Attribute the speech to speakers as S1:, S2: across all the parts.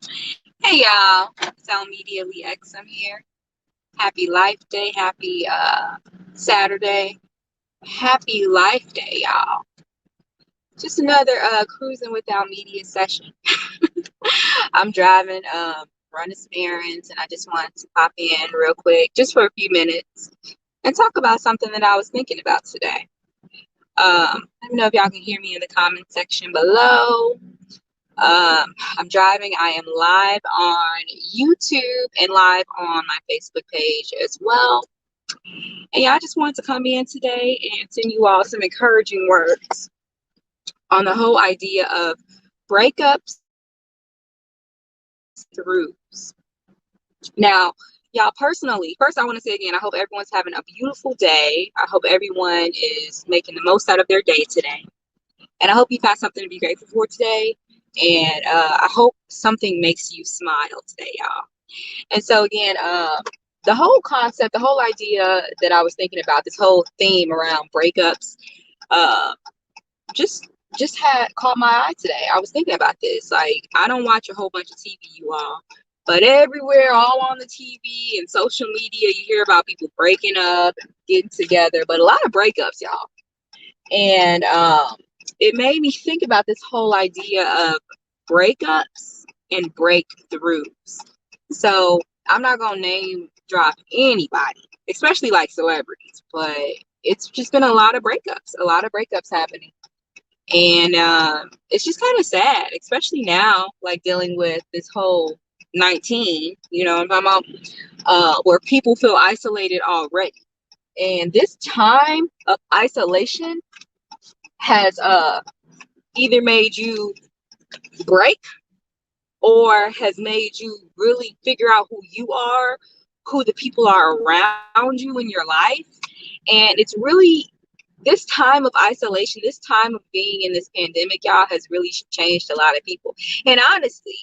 S1: Hey y'all, Sound Media Lee X. I'm here. Happy Life Day, happy Saturday, happy Life Day, y'all. Just another cruising without media session. I'm driving, running some errands, and I just wanted to pop in real quick, just for a few minutes, and talk about something that I was thinking about today. Let me know if y'all can hear me in the comment section below. I'm driving. I am live on YouTube and live on my Facebook page as well. And yeah, I just wanted to come in today and send you all some encouraging words on the whole idea of breakups throughs. Now, y'all, personally, first I want to say again, I hope everyone's having a beautiful day. I hope everyone is making the most out of their day today. And I hope you found something to be grateful for today. And I hope something makes you smile today, y'all. And so again, the whole concept, the whole idea that I was thinking about, this whole theme around breakups, uh, just had caught my eye today. I was thinking about this. Like, I don't watch a whole bunch of TV, you all, but everywhere, all on the TV and social media, you hear about people breaking up, getting together, but a lot of breakups, y'all. And it made me think about this whole idea of breakups and breakthroughs. So I'm not gonna name drop anybody, especially like celebrities, but it's just been a lot of breakups happening. And it's just kind of sad, especially now, like dealing with this whole 19, you know, I'm talking about, where people feel isolated already. And this time of isolation has either made you break or has made you really figure out who you are, who the people are around you in your life. And it's really this time of isolation, this time of being in this pandemic, y'all, has really changed a lot of people. And honestly,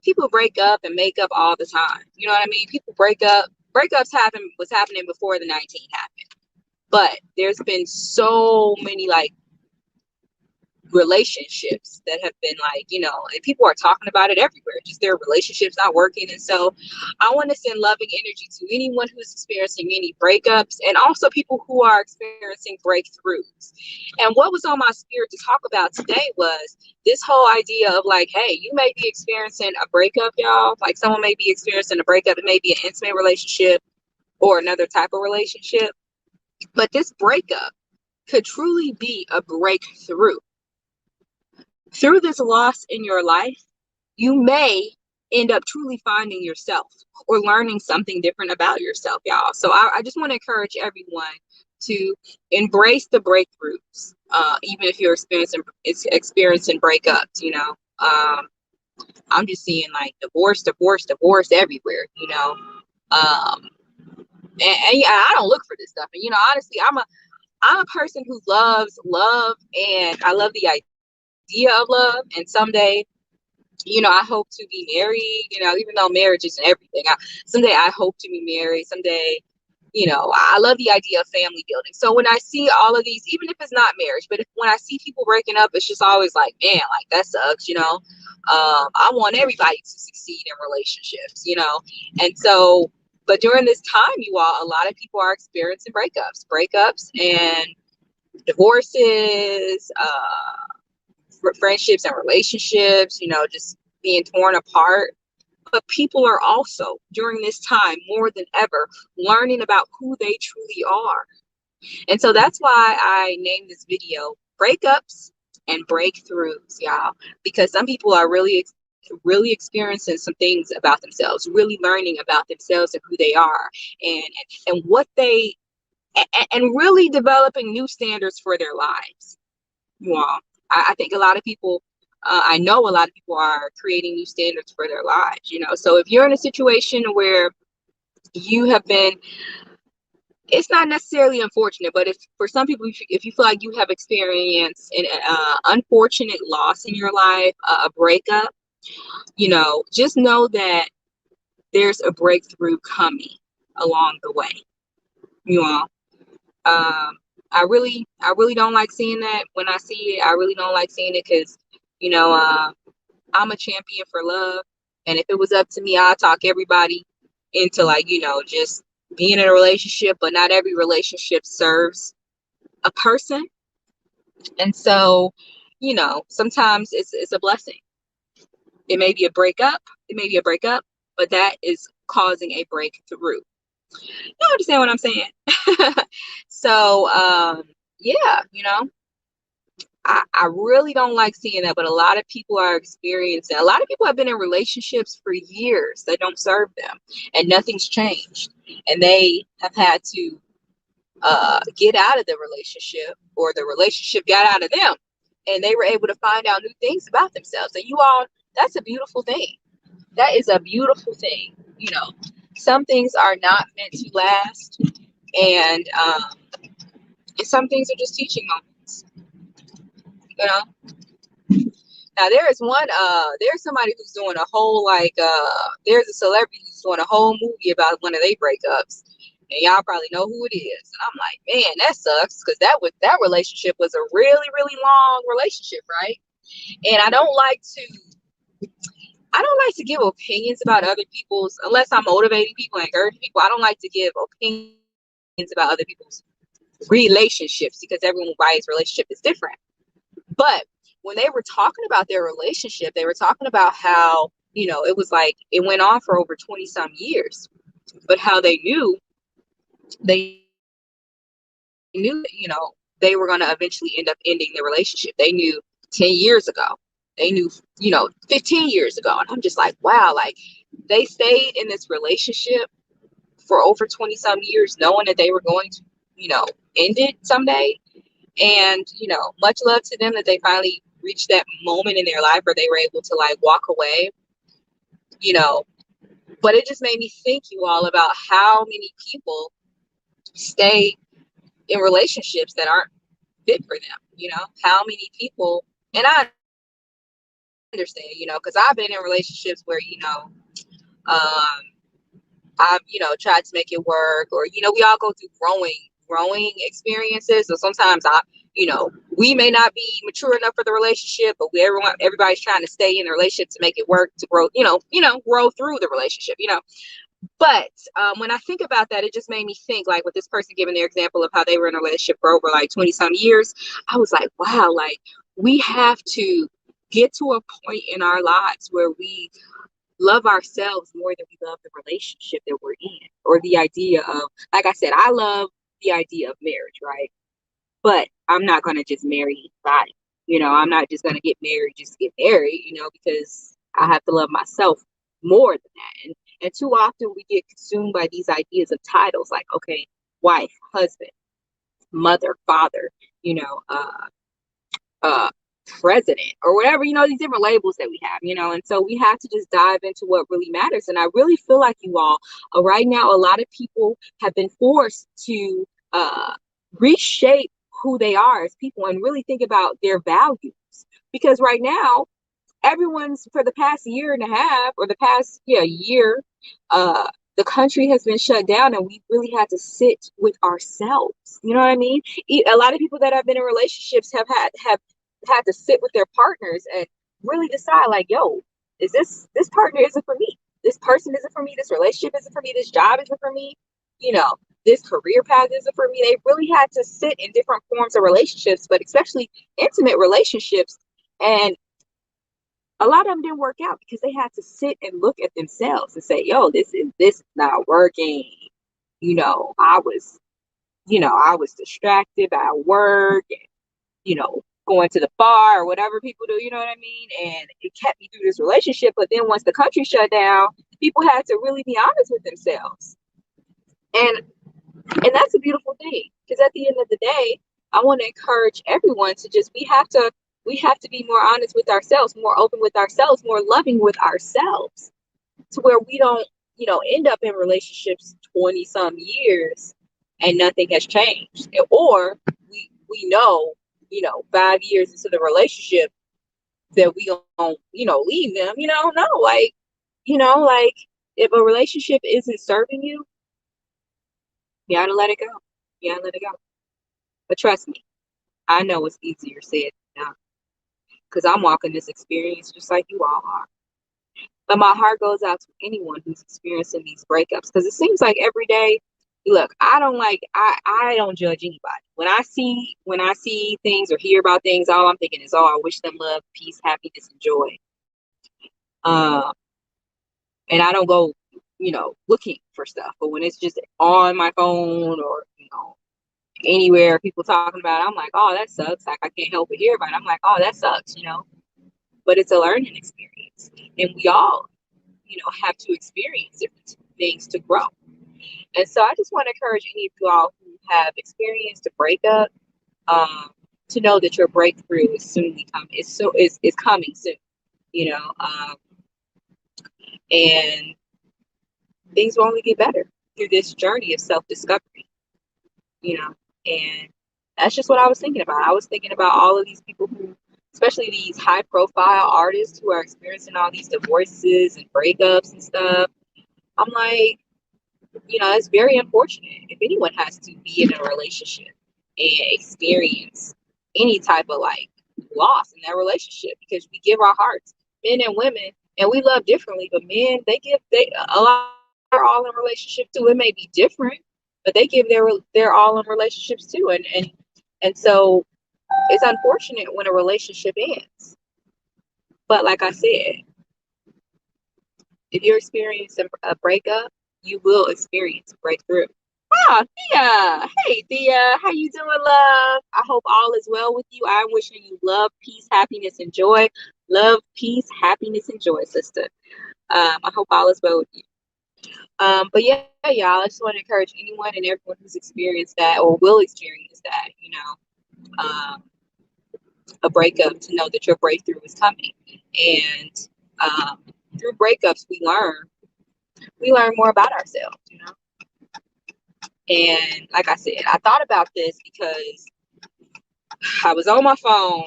S1: people break up and make up all the time. You know what I mean? People break up. Breakups happen was happening before the 19 happened. But there's been so many like relationships that have been like, you know, and people are talking about it everywhere, just their relationships not working. And so I want to send loving energy to anyone who's experiencing any breakups and also people who are experiencing breakthroughs. And what was on my spirit to talk about today was this whole idea of like, hey, you may be experiencing a breakup, y'all. Like someone may be experiencing a breakup. It may be an intimate relationship or another type of relationship. But this breakup could truly be a breakthrough. Through this loss in your life, you may end up truly finding yourself or learning something different about yourself, y'all. So I just want to encourage everyone to embrace the breakthroughs, even if you're experiencing breakups. You know, I'm just seeing like divorce everywhere. You know, and yeah, I don't look for this stuff. And you know, honestly, I'm a person who loves love, and I love the idea of love. And someday, you know, I hope to be married, you know, even though marriage isn't everything. Someday I hope to be married. Someday, you know, I love the idea of family building. So when I see all of these, even if it's not marriage, but when I see people breaking up, it's just always like, man, like that sucks, you know. I want everybody to succeed in relationships, you know. And so, but during this time, you all, a lot of people are experiencing breakups and divorces, friendships and relationships, you know, just being torn apart. But people are also during this time more than ever learning about who they truly are. And so that's why I named this video Breakups and Breakthroughs, y'all, because some people are really experiencing some things about themselves, really learning about themselves and who they are, and and what they and really developing new standards for their lives, you all. I think a lot of people, I know a lot of people are creating new standards for their lives, you know. So if you're in a situation where you have been, it's not necessarily unfortunate, but if for some people, if you feel like you have experienced an unfortunate loss in your life, a breakup, you know, just know that there's a breakthrough coming along the way, you all. I really don't like seeing that. When I see it, I really don't like seeing it because, you know, I'm a champion for love, And if it was up to me, I'll talk everybody into, like, just being in a relationship, but not every relationship serves a person. And so, sometimes it's a blessing. It may be a breakup. It may be a breakup, but that is causing a breakthrough. You understand what I'm saying? So, yeah, I really don't like seeing that, but a lot of people are experiencing. A lot of people have been in relationships for years that don't serve them, and nothing's changed, and they have had to get out of the relationship, or the relationship got out of them, and they were able to find out new things about themselves. And you all, that's a beautiful thing. That is a beautiful thing. Some things are not meant to last, and some things are just teaching moments. You know. Now there's somebody who's doing a whole, like, there's a celebrity who's doing a whole movie about one of their breakups. And y'all probably know who it is. And I'm like, man, that sucks, because that relationship was a really, really long relationship, right? And I don't like to give opinions about other people's, unless I'm motivating people and encouraging people. I don't like to give opinions about other people's relationships, because everybody's relationship is different. But when they were talking about their relationship, they were talking about how, it was like it went on for over 20 some years, but how they knew, they were going to eventually end up ending the relationship. They knew 10 years ago. They knew, 15 years ago. And I'm just like, wow, like, they stayed in this relationship for over 20 some years, knowing that they were going to, end it someday. And, much love to them that they finally reached that moment in their life where they were able to, like, walk away, but it just made me think, you all, about how many people stay in relationships that aren't fit for them. How many people, and I understand, because I've been in relationships where, um, I've, tried to make it work, or, we all go through growing experiences. So sometimes we may not be mature enough for the relationship, but everybody's trying to stay in the relationship to make it work, to grow, grow through the relationship, But when I think about that, it just made me think, like, with this person giving their example of how they were in a relationship for over like 20 some years, I was like, wow, like, we have to get to a point in our lives where we love ourselves more than we love the relationship that we're in, or the idea of, like I said, I love the idea of marriage, right? But I'm not going to just marry anybody. I'm not just going to get married just to get married, because I have to love myself more than that. And too often we get consumed by these ideas of titles, like, okay, wife, husband, mother, father, you know, uh, president, or whatever, these different labels that we have, and so we have to just dive into what really matters. And I really feel like, you all, right now, a lot of people have been forced to reshape who they are as people and really think about their values, because right now, everyone's, for the past year and a half, or the past year, the country has been shut down, and we really had to sit with ourselves. You know what I mean? A lot of people that have been in relationships have had to sit with their partners and really decide, like, yo, is this partner isn't for me, this person isn't for me, this relationship isn't for me, this job isn't for me, this career path isn't for me. They really had to sit in different forms of relationships, but especially intimate relationships, and a lot of them didn't work out because they had to sit and look at themselves and say, yo, this is not working. I was distracted by work and, going to the bar or whatever people do, you know what I mean? And it kept me through this relationship. But then once the country shut down, people had to really be honest with themselves. And that's a beautiful thing, because at the end of the day, I want to encourage everyone to just, we have to be more honest with ourselves, more open with ourselves, more loving with ourselves, to where we don't, end up in relationships 20 some years and nothing has changed. Or we know, 5 years into the relationship that we don't, leave them, no, like, if a relationship isn't serving you, you gotta let it go. You gotta let it go. But trust me, I know it's easier said than done, because I'm walking this experience just like you all are. But my heart goes out to anyone who's experiencing these breakups, because it seems like every day, look, I don't judge anybody. When I see things or hear about things, all I'm thinking is, oh, I wish them love, peace, happiness, and joy. Um, and I don't go, looking for stuff. But when it's just on my phone or, anywhere people talking about it, I'm like, oh, that sucks. Like, I can't help but hear about it. I'm like, oh, that sucks. But it's a learning experience. And we all, have to experience different things to grow. And so I just want to encourage any of you all who have experienced a breakup, um, to know that your breakthrough is soon coming. Is coming soon, you know, um, and things will only get better through this journey of self-discovery, you know. And that's just what I was thinking about. I was thinking about all of these people who, especially these high-profile artists who are experiencing all these divorces and breakups and stuff. I'm like, it's very unfortunate if anyone has to be in a relationship and experience any type of like loss in that relationship, because we give our hearts, men and women, and we love differently. But men, they a lot are all in relationships too. It may be different, but they give their all in relationships too, and so it's unfortunate when a relationship ends. But like I said, if you're experiencing a breakup, you will experience a breakthrough. Ah, Thea. Hey, Thea. How you doing, love? I hope all is well with you. I'm wishing you love, peace, happiness, and joy. Love, peace, happiness, and joy, sister. I hope all is well with you. But yeah, y'all, I just want to encourage anyone and everyone who's experienced that or will experience that, a breakup, to know that your breakthrough is coming. And through breakups, we learn more about ourselves. And like I said, I thought about this because I was on my phone,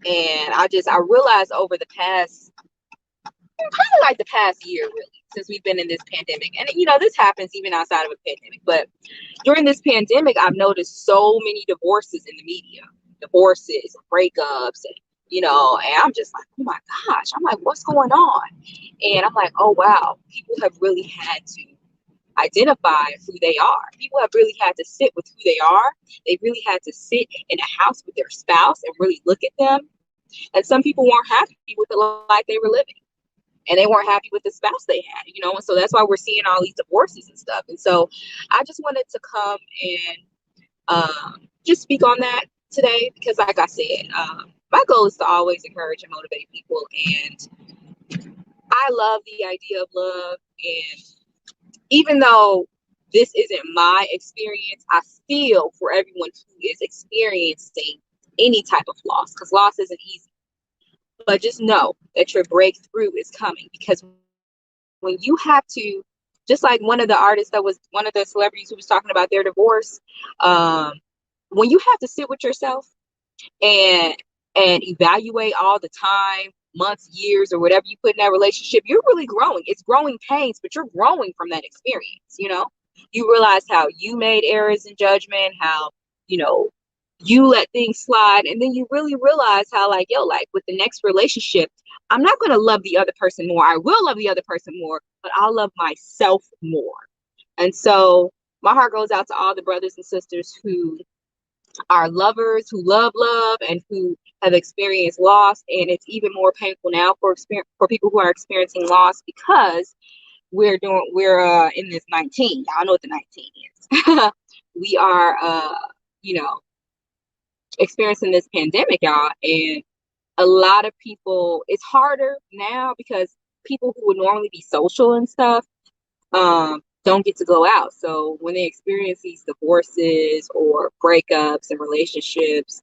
S1: and I realized over the past, kind of like the past year, really, since we've been in this pandemic. And this happens even outside of a pandemic, but during this pandemic, I've noticed so many divorces in the media, divorces, breakups, and I'm just like, oh my gosh, I'm like, what's going on? And I'm like, oh wow, people have really had to identify who they are. People have really had to sit with who they are. They really had to sit in a house with their spouse and really look at them. And some people weren't happy with the life they were living. And they weren't happy with the spouse they had, and so that's why we're seeing all these divorces and stuff. And so I just wanted to come and just speak on that today, because like I said, my goal is to always encourage and motivate people. And I love the idea of love. And even though this isn't my experience, I feel for everyone who is experiencing any type of loss, because loss isn't easy. But just know that your breakthrough is coming, because when you have to, just like one of the celebrities who was talking about their divorce, when you have to sit with yourself and evaluate all the time, months, years, or whatever you put in that relationship, you're really growing. It's growing pains, but you're growing from that experience. You realize how you made errors in judgment, how you let things slide, and then you really realize how, like, with the next relationship, I'm not going to love the other person more. I will love the other person more, but I'll love myself more. And so my heart goes out to all the brothers and sisters who are lovers, who love love, and who have experienced loss. And it's even more painful now for people who are experiencing loss, because we're in this 19. I know what the 19 is. We are experiencing this pandemic, y'all, and a lot of people, it's harder now because people who would normally be social and stuff don't get to go out. So when they experience these divorces or breakups and relationships,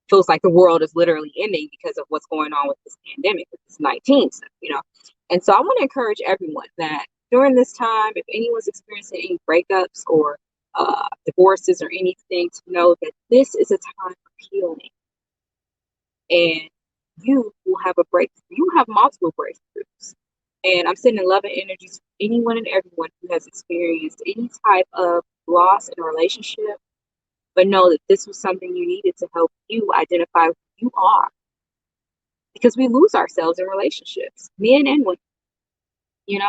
S1: feels like the world is literally ending because of what's going on with this pandemic, with this 19 stuff. And so I want to encourage everyone that during this time, if anyone's experiencing any breakups or divorces or anything, to know that this is a time of healing. And you will have a breakthrough. You have multiple breakthroughs. And I'm sending love and energies to anyone and everyone who has experienced any type of loss in a relationship. But know that this was something you needed to help you identify who you are because we lose ourselves in relationships, men and women,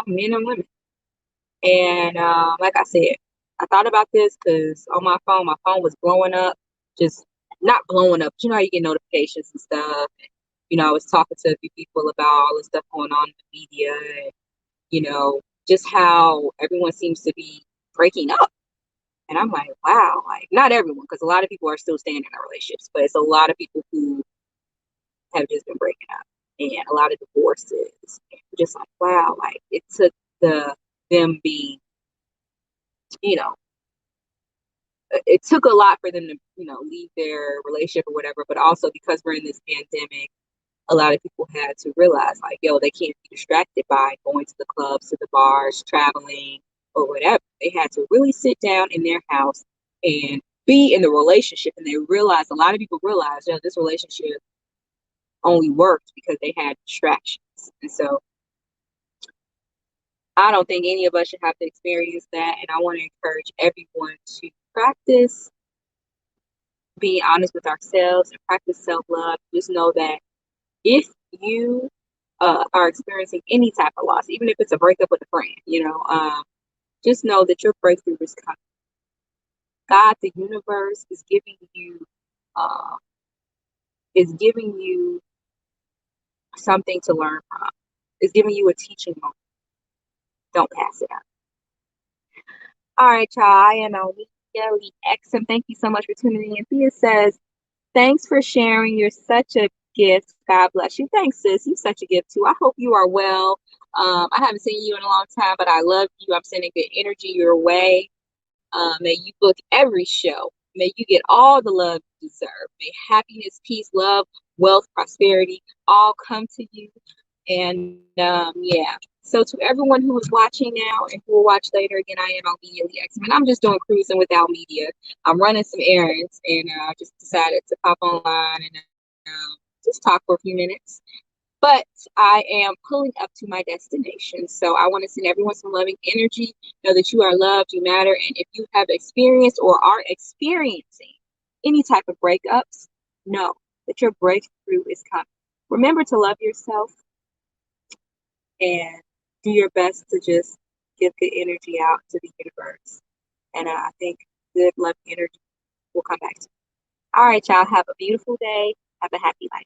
S1: men and women. And like I said, I thought about this because on my phone was blowing up, just not blowing up. You know how you get notifications and stuff. I was talking to a few people about all the stuff going on in the media, and just how everyone seems to be breaking up. And I'm like, wow, like not everyone, because a lot of people are still staying in their relationships, but it's a lot of people who have just been breaking up, and a lot of divorces. And just like, wow, like it took them being, you know, it took a lot for them to, leave their relationship or whatever. But also because we're in this pandemic, a lot of people had to realize, like, yo, they can't be distracted by going to the clubs, to the bars, traveling, or whatever. They had to really sit down in their house and be in the relationship. And they realized, a lot of people realized, this relationship only worked because they had distractions. And so I don't think any of us should have to experience that. And I want to encourage everyone to practice being honest with ourselves and practice self-love. Just know that if you are experiencing any type of loss, even if it's a breakup with a friend, just know that your breakthrough is coming. God, the universe, uh, is giving you something to learn from. It's giving you a teaching moment. Don't pass it up. All right, y'all. I am Almedia Lee X, and thank you so much for tuning in. Thea says, thanks for sharing. You're such a gift. God bless you. Thanks, sis. You're such a gift, too. I hope you are well. I haven't seen you in a long time, but I love you. I'm sending good energy your way. May you book every show. May you get all the love you deserve. May happiness, peace, love, wealth, prosperity all come to you. And yeah. So to everyone who is watching now and who will watch later, again, I am Almedia Lee X. And I'm just doing cruising without media. I'm running some errands, and I just decided to pop online and just talk for a few minutes. But I am pulling up to my destination. So I want to send everyone some loving energy. Know that you are loved, you matter. And if you have experienced or are experiencing any type of breakups, know that your breakthrough is coming. Remember to love yourself and do your best to just give good energy out to the universe. And I think good, loving energy will come back to you. All right, y'all. Have a beautiful day. Have a happy life.